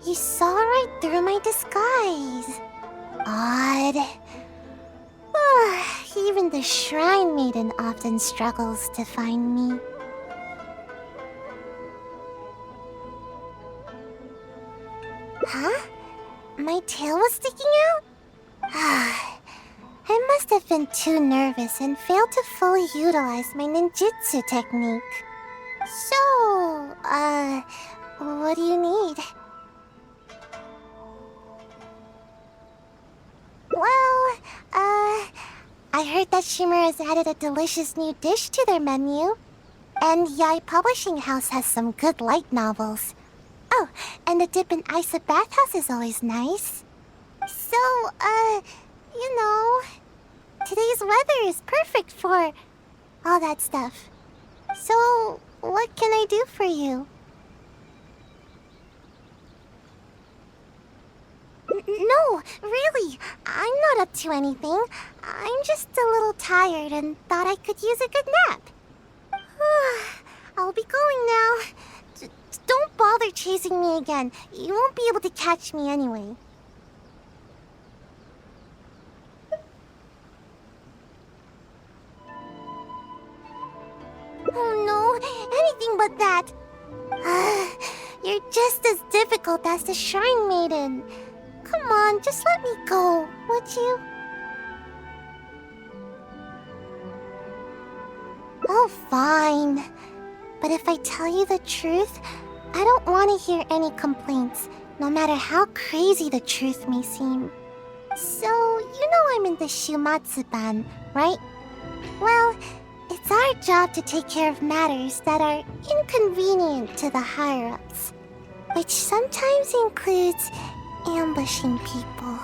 You saw right through my disguise. Odd. Even the Shrine Maiden often struggles to find me. Huh? My tail was sticking out? I must have been too nervous and failed to fully utilize my ninjutsu technique. So, what do you need? Well, I heard that Shimmer has added a delicious new dish to their menu. And Yai Publishing House has some good light novels. Oh, and the dip in ice at bathhouse is always nice. So, you know, today's weather is perfect for all that stuff. So, what can I do for you? No, really, I'm not up to anything. I'm just a little tired and thought I could use a good nap. I'll be going now. Don't bother chasing me again. You won't be able to catch me anyway. Oh no, anything but that. You're just as difficult as the Shrine Maiden. Come on, just let me go, would you? Oh, fine. But if I tell you the truth, I don't want to hear any complaints, no matter how crazy the truth may seem. So, you know I'm in the Shumatsu-ban, right? Well, it's our job to take care of matters that are inconvenient to the higher-ups, which sometimes includes ambushing people.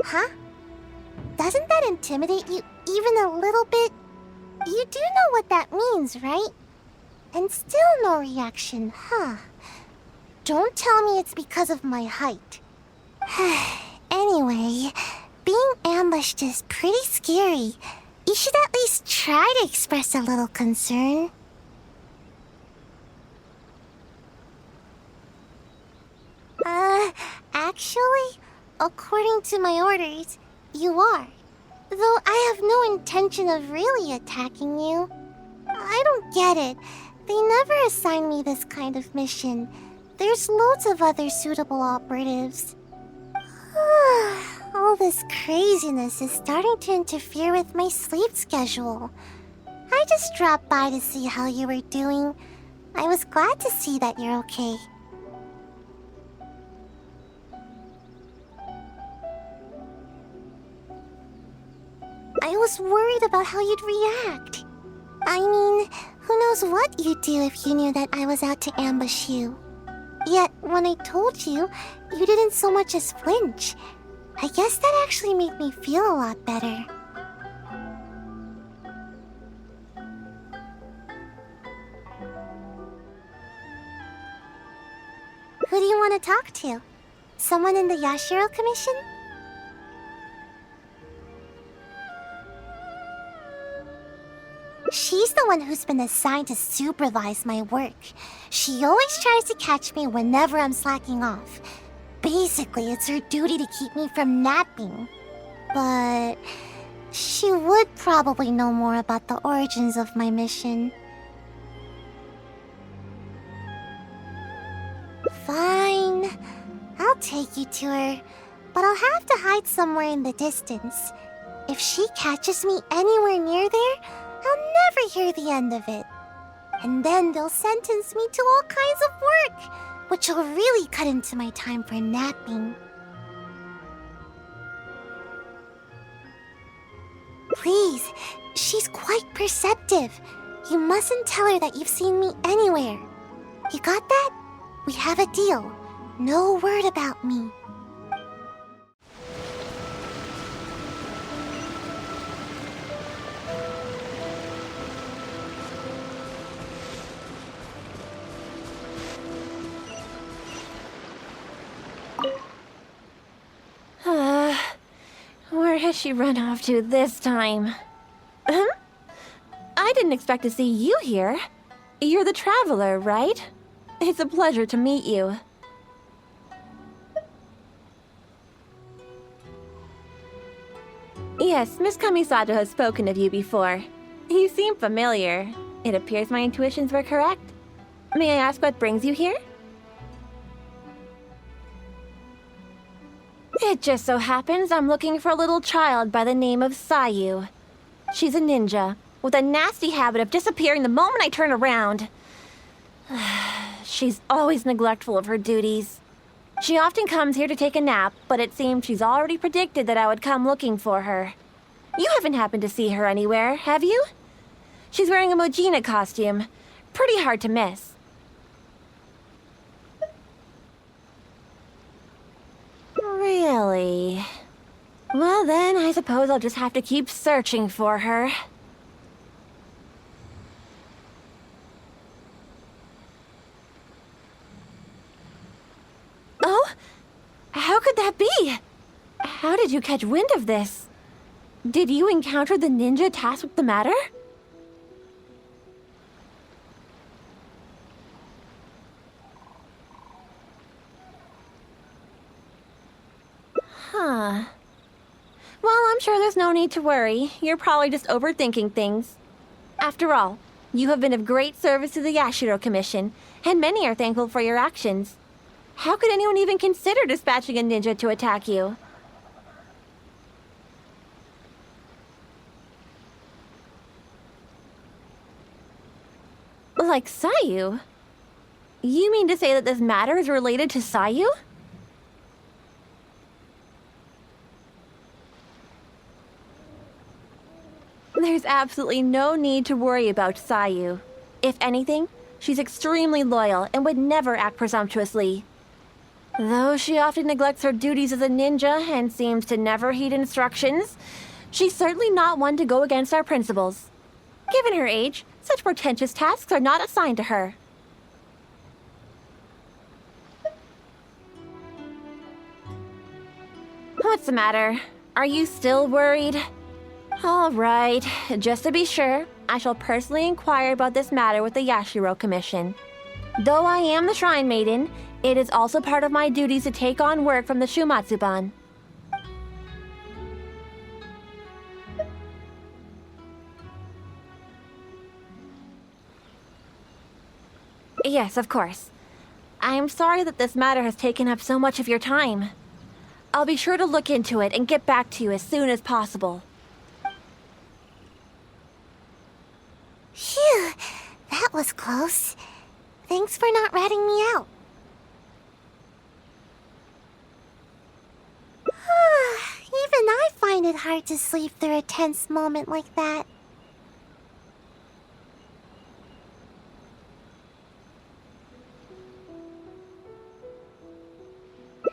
Huh? Doesn't that intimidate you even a little bit? You do know what that means, right? And still no reaction, huh? Don't tell me it's because of my height. Anyway, being ambushed is pretty scary. You should at least try to express a little concern. Actually, according to my orders, you are. Though I have no intention of really attacking you. I don't get it. They never assign me this kind of mission. There's loads of other suitable operatives. All this craziness is starting to interfere with my sleep schedule. I just dropped by to see how you were doing. I was glad to see that you're okay. I was worried about how you'd react. I mean, who knows what you'd do if you knew that I was out to ambush you. Yet, when I told you, you didn't so much as flinch. I guess that actually made me feel a lot better. want to talk to? Someone in the Yashiro Commission? She's the one who's been assigned to supervise my work. She always tries to catch me whenever I'm slacking off. Basically, it's her duty to keep me from napping. But she would probably know more about the origins of my mission. Fine. I'll take you to her, but I'll have to hide somewhere in the distance. If she catches me anywhere near there, I'll never hear the end of it. And then they'll sentence me to all kinds of work, which will really cut into my time for napping. Please, she's quite perceptive. You mustn't tell her that you've seen me anywhere. You got that? We have a deal. No word about me. Where has she run off to this time? I didn't expect to see you here. You're the traveler, right? It's a pleasure to meet you. Yes, Miss Kamisato has spoken of you before. You seem familiar. It appears my intuitions were correct. May I ask what brings you here? It just so happens I'm looking for a little child by the name of Sayu. She's a ninja, with a nasty habit of disappearing the moment I turn around. She's always neglectful of her duties. She often comes here to take a nap, but it seems she's already predicted that I would come looking for her. You haven't happened to see her anywhere, have you? She's wearing a Mojina costume. Pretty hard to miss. Really? Well then, I suppose I'll just have to keep searching for her. Oh? How could that be? How did you catch wind of this? Did you encounter the ninja tasked with the matter? Huh. Well, I'm sure there's no need to worry. You're probably just overthinking things. After all, you have been of great service to the Yashiro Commission, and many are thankful for your actions. How could anyone even consider dispatching a ninja to attack you? Like Sayu? You mean to say that this matter is related to Sayu? There's absolutely no need to worry about Sayu. If anything, she's extremely loyal and would never act presumptuously. Though she often neglects her duties as a ninja and seems to never heed instructions, she's certainly not one to go against our principles. Given her age, such portentous tasks are not assigned to her. What's the matter? Are you still worried? All right, just to be sure, I shall personally inquire about this matter with the Yashiro Commission. Though I am the Shrine Maiden, it is also part of my duties to take on work from the Shumatsuban. Yes, of course. I am sorry that this matter has taken up so much of your time. I'll be sure to look into it and get back to you as soon as possible. Phew, that was close. Thanks for not ratting me out. Even I find it hard to sleep through a tense moment like that.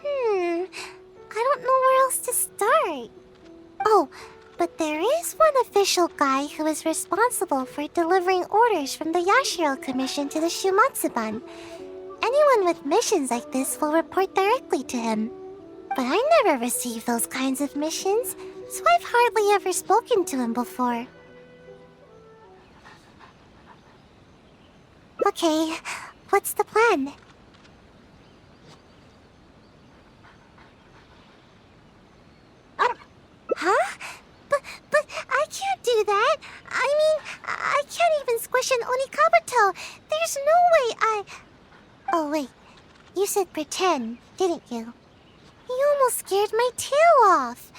I don't know where else to start. Oh, but there is one official guy who is responsible for delivering orders from the Yashiro Commission to the Shumatsuban. anyone with missions like this will report directly to him. But I never received those kinds of missions, so I've hardly ever spoken to him before. Okay, what's the plan? Huh? But I can't do that. I mean, I can't even squish an Onikabuto. There's no way I... Oh, wait. You said pretend, didn't you? You almost scared my tail off.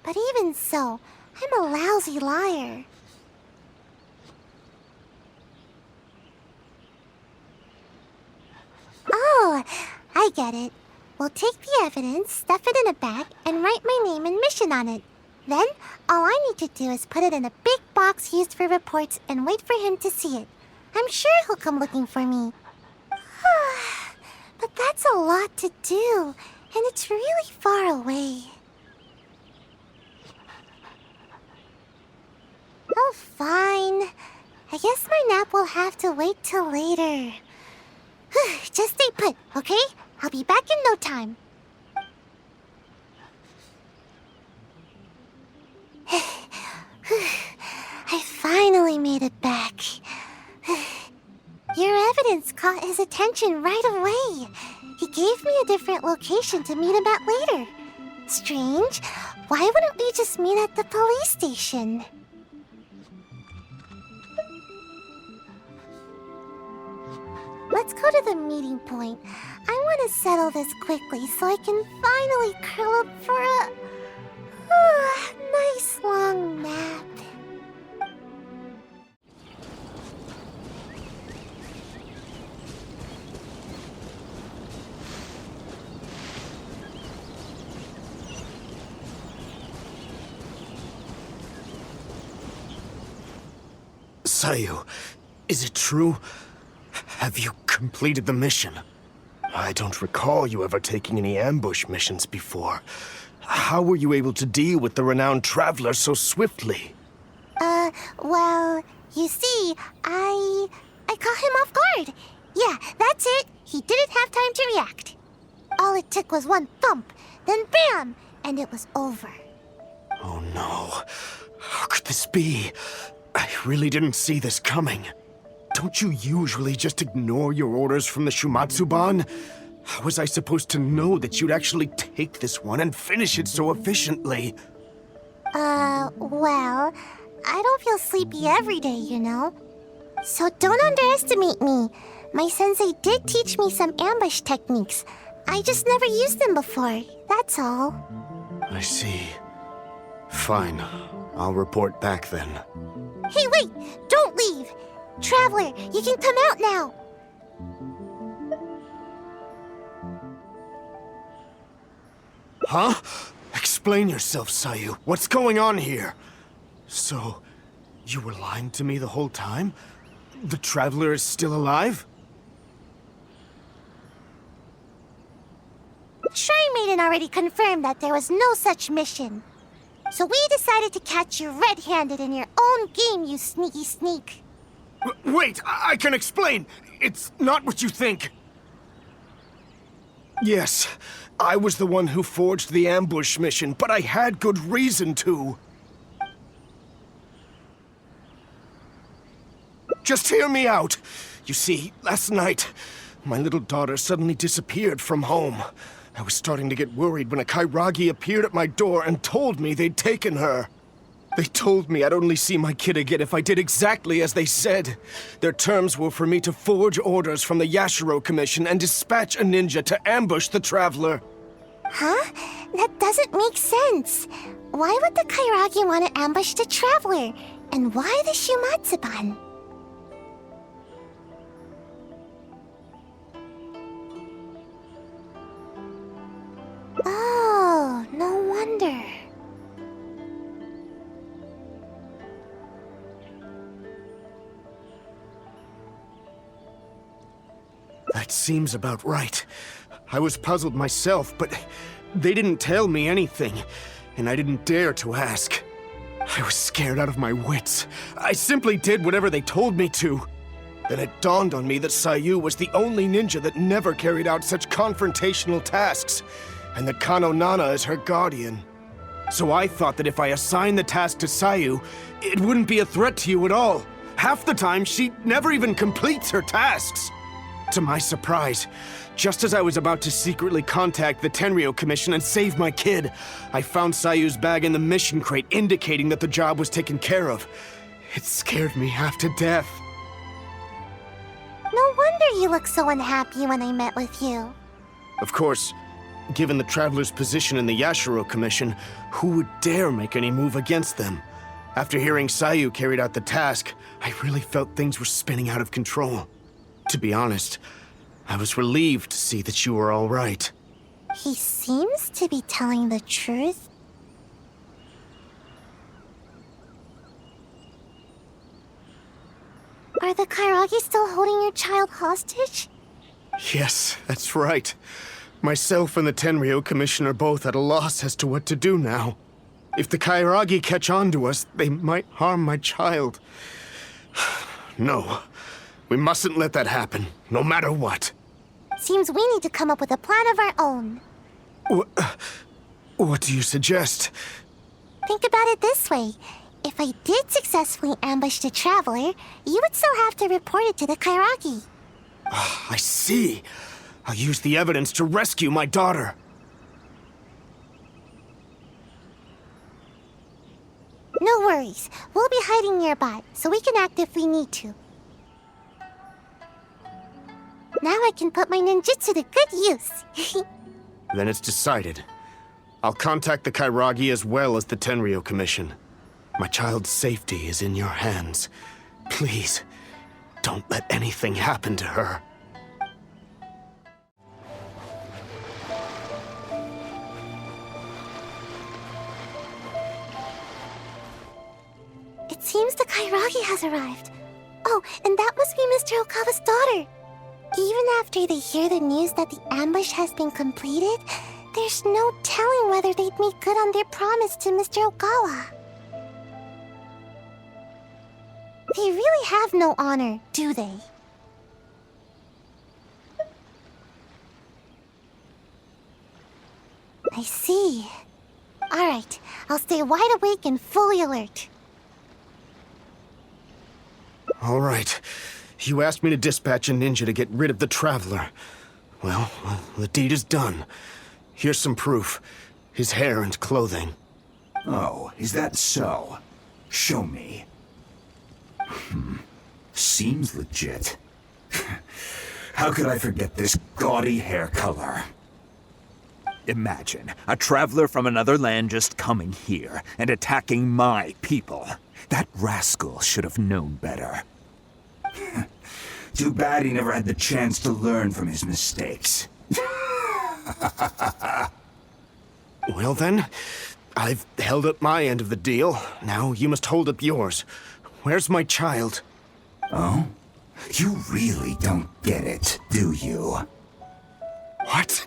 But even so, I'm a lousy liar. Oh, I get it. We'll take the evidence, stuff it in a bag, and write my name and mission on it. Then, all I need to do is put it in a big box used for reports and wait for him to see it. I'm sure he'll come looking for me. But that's a lot to do, and it's really far away. Oh, fine. I guess my nap will have to wait till later. Just stay put, okay? I'll be back in no time. I finally made it back. Your evidence caught his attention right away. He gave me a different location to meet him at later. Strange. Why wouldn't we just meet at the police station? Let's go to the meeting point. I want to settle this quickly so I can finally curl up for a nice long nap. Sayu, is it true? Have you completed the mission? I don't recall you ever taking any ambush missions before. How were you able to deal with the renowned traveler so swiftly? Well, you see, I caught him off guard. Yeah, that's it. He didn't have time to react. All it took was one thump, then bam, and it was over. Oh no. How could this be? I really didn't see this coming. Don't you usually just ignore your orders from the Shumatsuban? How was I supposed to know that you'd actually take this one and finish it so efficiently? Well, I don't feel sleepy every day, you know? So don't underestimate me. My sensei did teach me some ambush techniques. I just never used them before, that's all. I see. Fine. I'll report back then. Hey, wait! Don't leave! Traveler, you can come out now! Huh? Explain yourself, Sayu. What's going on here? So, you were lying to me the whole time? The traveler is still alive? Shrine Maiden already confirmed that there was no such mission. So we decided to catch you red-handed in your own game, you sneaky sneak. Wait, I can explain! It's not what you think! Yes, I was the one who forged the ambush mission, but I had good reason to. Just hear me out. You see, last night, my little daughter suddenly disappeared from home. I was starting to get worried when a Kairagi appeared at my door and told me they'd taken her. They told me I'd only see my kid again if I did exactly as they said. Their terms were for me to forge orders from the Yashiro Commission and dispatch a ninja to ambush the traveler. Huh? That doesn't make sense. Why would the Kairagi want to ambush the traveler? And why the Shumatsuban? Oh, no wonder. That seems about right. I was puzzled myself, but they didn't tell me anything, and I didn't dare to ask. I was scared out of my wits. I simply did whatever they told me to. Then it dawned on me that Sayu was the only ninja that never carried out such confrontational tasks, and that Kano Nana is her guardian. So I thought that if I assigned the task to Sayu, it wouldn't be a threat to you at all. Half the time, she never even completes her tasks. To my surprise, just as I was about to secretly contact the Tenryou Commission and save my kid, I found Sayu's bag in the mission crate indicating that the job was taken care of. It scared me half to death. No wonder you looked so unhappy when I met with you. Of course, given the Traveler's position in the Yashiro Commission, who would dare make any move against them? After hearing Sayu carried out the task, I really felt things were spinning out of control. To be honest, I was relieved to see that you were all right. He seems to be telling the truth. Are the Kairagi still holding your child hostage? Yes, that's right. Myself and the Tenryou Commission are both at a loss as to what to do now. If the Kairagi catch on to us, they might harm my child. No, we mustn't let that happen, no matter what. Seems we need to come up with a plan of our own. What do you suggest? Think about it this way. If I did successfully ambush the Traveler, you would still have to report it to the Kairagi. I see. I'll use the evidence to rescue my daughter. No worries. We'll be hiding nearby, so we can act if we need to. Now I can put my ninjutsu to good use. Then it's decided. I'll contact the Kairagi as well as the Tenryou Commission. My child's safety is in your hands. Please, don't let anything happen to her. It seems the Kairagi has arrived. Oh, and that must be Mr. Okawa's daughter. Even after they hear the news that the ambush has been completed, there's no telling whether they'd make good on their promise to Mr. Okawa. They really have no honor, do they? I see. Alright, I'll stay wide awake and fully alert. All right. You asked me to dispatch a ninja to get rid of the Traveler. Well, the deed is done. Here's some proof. His hair and clothing. Oh, is that so? Show me. Seems legit. How could I forget this gaudy hair color? Imagine a traveler from another land just coming here and attacking my people. That rascal should have known better. Too bad he never had the chance to learn from his mistakes. Well then, I've held up my end of the deal. Now you must hold up yours. Where's my child? Oh? You really don't get it, do you? What?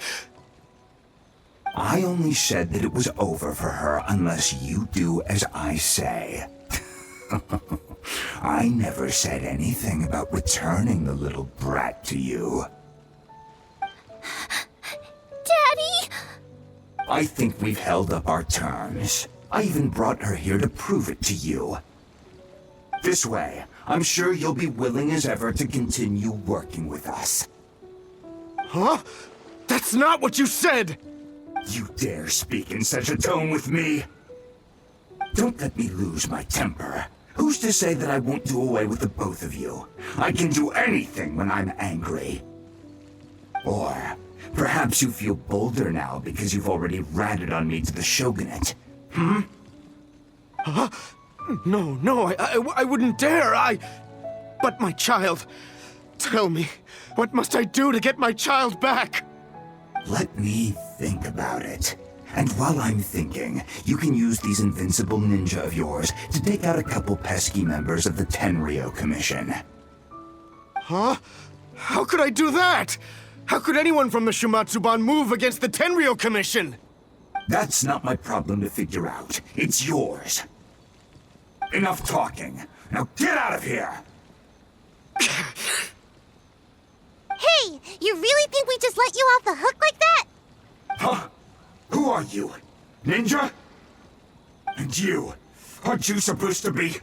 I only said that it was over for her unless you do as I say. I never said anything about returning the little brat to you. Daddy! I think we've held up our terms. I even brought her here to prove it to you. This way, I'm sure you'll be willing as ever to continue working with us. Huh? That's not what you said! You dare speak in such a tone with me? Don't let me lose my temper. Who's to say that I won't do away with the both of you? I can do anything when I'm angry. Or perhaps you feel bolder now because you've already ratted on me to the Shogunate. Huh? No, I wouldn't dare, But my child... Tell me, what must I do to get my child back? Let me think about it. And while I'm thinking, you can use these invincible ninja of yours to take out a couple pesky members of the Tenryou Commission. Huh? How could I do that? How could anyone from the Shumatsuban move against the Tenryou Commission? That's not my problem to figure out. It's yours. Enough talking. Now get out of here! You really think we just let you off the hook like that? Huh? Who are you? Ninja? And you? Aren't you supposed to be...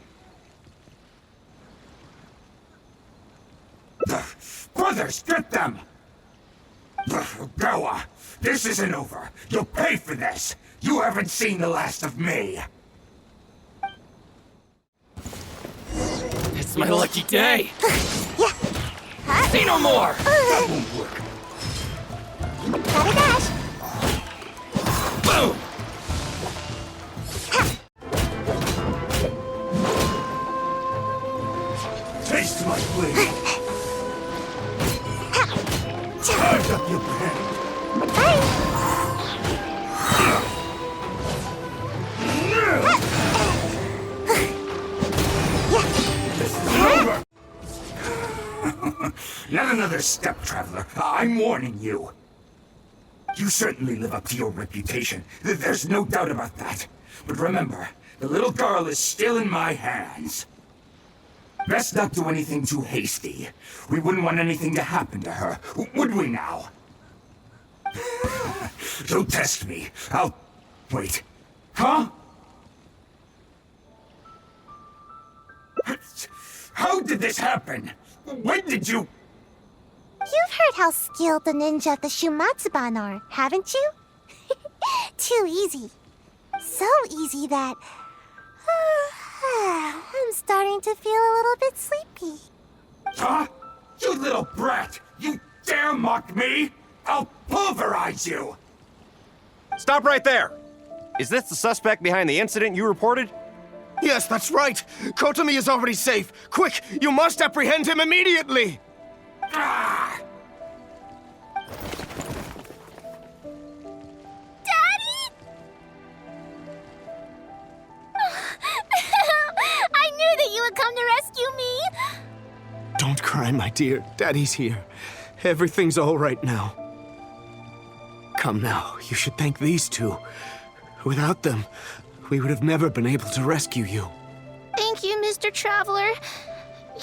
Brothers, get them! Goa, this isn't over. You'll pay for this. You haven't seen the last of me. It's my lucky day. Yeah. Say no more. That won't work. Gotta dash. Boom. Taste my blade. I've got the upper hand. This is over. Not another step, traveler. I'm warning you. You certainly live up to your reputation. There's no doubt about that. But remember, the little girl is still in my hands. Best not do anything too hasty. We wouldn't want anything to happen to her, would we now? Don't test me. I'll... Wait. Huh? How did this happen? When did you... You've heard how skilled the ninja of the Shumatsuban are, haven't you? Too easy. So easy that... I'm starting to feel a little bit sleepy. Huh? You little brat! You dare mock me? I'll pulverize you! Stop right there! Is this the suspect behind the incident you reported? Yes, that's right. Kotomi is already safe. Quick, you must apprehend him immediately. Ah! Daddy? I knew that you would come to rescue me. Don't cry, my dear. Daddy's here. Everything's all right now. Come now, you should thank these two. Without them, we would have never been able to rescue you. Thank you, Mr. Traveler.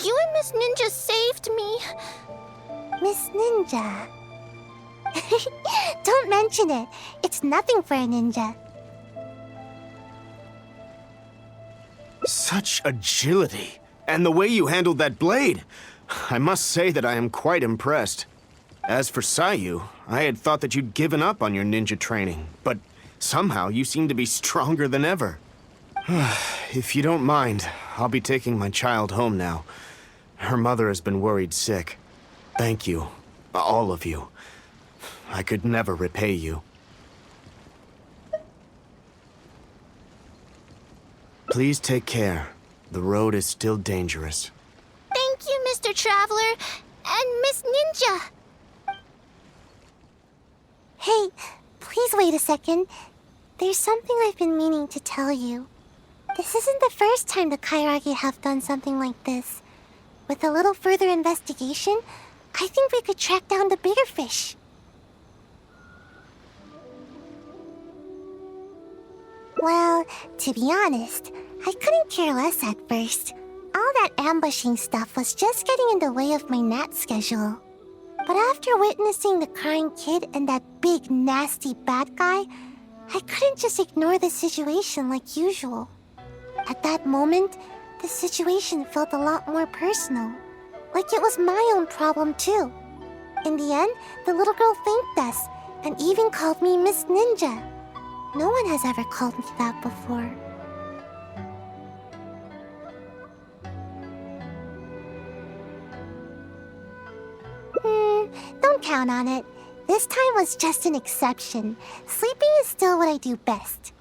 You and Miss Ninja saved me. Miss Ninja? Don't mention it. It's nothing for a ninja. Such agility. And the way you handled that blade. I must say that I am quite impressed. As for Sayu, I had thought that you'd given up on your ninja training, but somehow you seem to be stronger than ever. If you don't mind, I'll be taking my child home now. Her mother has been worried sick. Thank you, all of you. I could never repay you. Please take care. The road is still dangerous. Thank you, Mr. Traveler. And Miss Ninja. Hey, please wait a second. There's something I've been meaning to tell you. This isn't the first time the Kairagi have done something like this. With a little further investigation, I think we could track down the bigger fish. Well, to be honest, I couldn't care less at first. All that ambushing stuff was just getting in the way of my nat schedule. But after witnessing the crying kid and that big, nasty bad guy, I couldn't just ignore the situation like usual. At that moment, the situation felt a lot more personal. Like it was my own problem too. In the end, the little girl thanked us and even called me Miss Ninja. No one has ever called me that before. Don't count on it. This time was just an exception. Sleeping is still what I do best.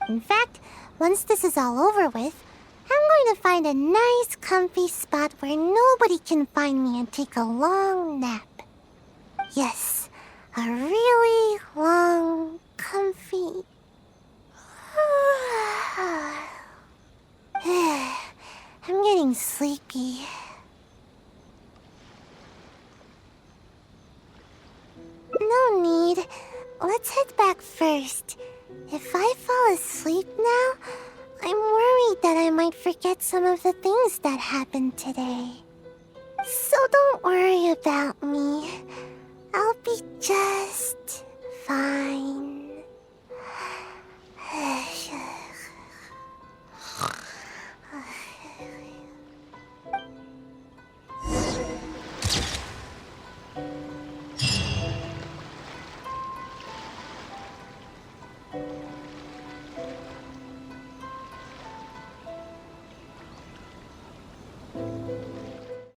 In fact, once this is all over with, I'm going to find a nice, comfy spot where nobody can find me and take a long nap. Yes, a really long, comfy... I'm getting sleepy. No need. Let's head back first. If I fall asleep now, I'm worried that I might forget some of the things that happened today. So don't worry about me. be just fine.